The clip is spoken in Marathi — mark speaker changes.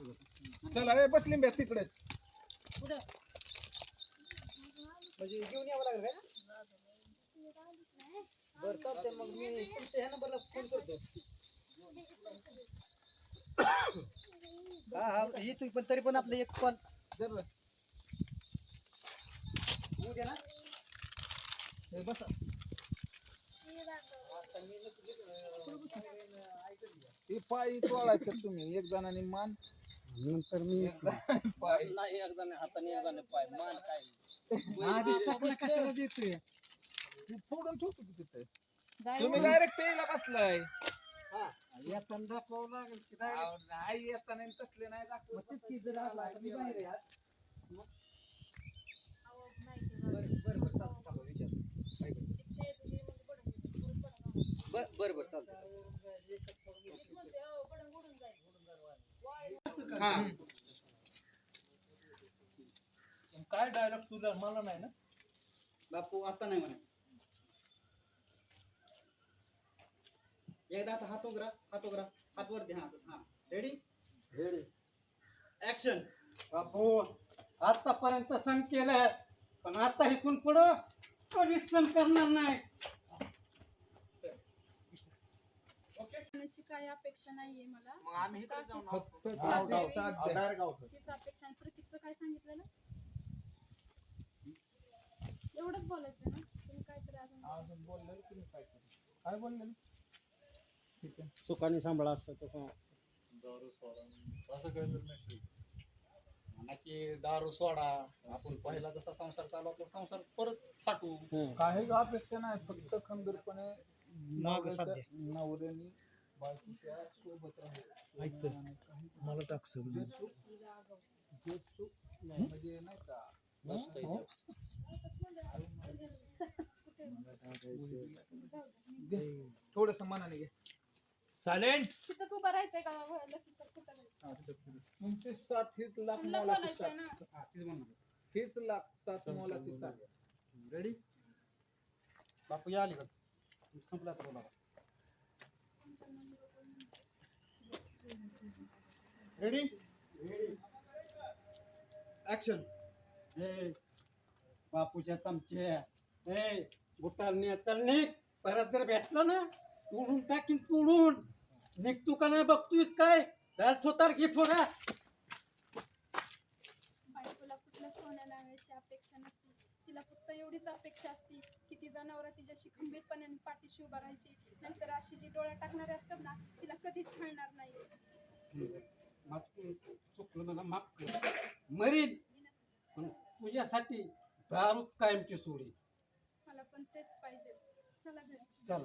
Speaker 1: चला ए बसली बॅ तिकडे
Speaker 2: पुढं
Speaker 3: म्हणजे घेऊन यावं लागेल काय बरं चालतंय मग मी तुमच्या ह्या नंबरला फोन करतो हा हा येतो पण तरी पण आपलं एक कॉल
Speaker 1: जर
Speaker 3: उद्या ना
Speaker 1: हे बसा हे पायी तोडायचं तुम्ही एक जणांनी मान
Speaker 3: नंतर मी
Speaker 1: पाय
Speaker 3: नाही एकदा नाही हाताने एकदा नाही पाय मान काय
Speaker 1: कशाला देतोय तू फोडून ठेवतो की तिथे
Speaker 2: जाय
Speaker 1: तुम्ही डायरेक्ट पेला बसलाय
Speaker 3: हा
Speaker 1: येताना दाखवावं लागेल की नाही येताना तसले नाही
Speaker 3: मग
Speaker 1: दाखवत
Speaker 3: तेच की जर आला आता मी बाहेर आहे आज.
Speaker 2: अहो, नाही ते
Speaker 3: बरं बरं बरं चालतं थांबा विचार
Speaker 2: ते तुम्ही म्हणजे बडं
Speaker 3: बरं बरं चालतं
Speaker 2: मीच म्हणते अहो, बडं बुडून जाईल
Speaker 3: हा
Speaker 1: काय डायलॉग तुला मला नाही ना
Speaker 3: बापू आता नाही म्हणायचं एकदा आता हात उघडा हात वरती हा तसं हा रेडी रेडी ऍक्शन
Speaker 4: बापू आतापर्यंत सण केलंय पण आता इथून पुढं कधीच सण करणार नाही.
Speaker 5: ची काही अपेक्षा नाहीये मला
Speaker 1: मग आम्ही फक्त
Speaker 3: गाव,
Speaker 1: त्याची साथ द्या.
Speaker 3: डायरेक्ट गाव
Speaker 5: तीच अपेक्षा आणि प्रतीकचं काय सांगितलं ना एवढंच बोलायचं ना तुम्ही काहीतरी अजून
Speaker 1: अजून बोललेलं तुम्ही काय बोललेलं ठीक आहे
Speaker 4: सुखाने सांभाळा असं तसं
Speaker 6: असं काय तर मेसेज म्हणा की दारू सोडा आपण पहिला जसा संसार चालू तो संसार परत थाटू
Speaker 1: काही अपेक्षा नाही फक्त खंबीरपणे
Speaker 3: साध्य.
Speaker 1: नवऱ्याने बायकोच्या सोबत राहायचं
Speaker 6: मला टाक
Speaker 1: जे चूक म्हणजे नाही का थोडस मनाने घे
Speaker 4: सायलेंट
Speaker 5: तिथंच उभं राहायचंय का लकीच कुठं जायचं?
Speaker 1: तुमची साथ हीच लाख
Speaker 5: तुला
Speaker 1: मोलाची
Speaker 5: बोलायचंय
Speaker 1: साथ
Speaker 5: ना
Speaker 3: हा तीच म्हणणार
Speaker 1: हीच लाख सात मोलाची साथ
Speaker 3: रेडी बापू या अलीकडे संपला आता बोला रेडी ऍक्शन
Speaker 4: हे बापूच्या चमचे हे गुटालने चलणे परत जर भेटलं ना तोडून टाकीन तोडून निघतो का नाही बघतोयच काय चाल स्वतः घे फोडा
Speaker 5: बायकोला कुठल्या सोन्या लावायची अपेक्षा नसते तिला फक्त एवढीच अपेक्षा असते की तिचा नवरा तिच्याशी खंबीरपणे पाठीशी उभा राहायची नंतर अशी जी डोळ्या टाकणारे असतात ना तिला कधीच छळणार नाही
Speaker 4: चुकलं मला माफ कर मरीन पण तुझ्यासाठी दारूच कायमची सोडी
Speaker 5: मला पण तेच पाहिजे चला घरी
Speaker 4: चला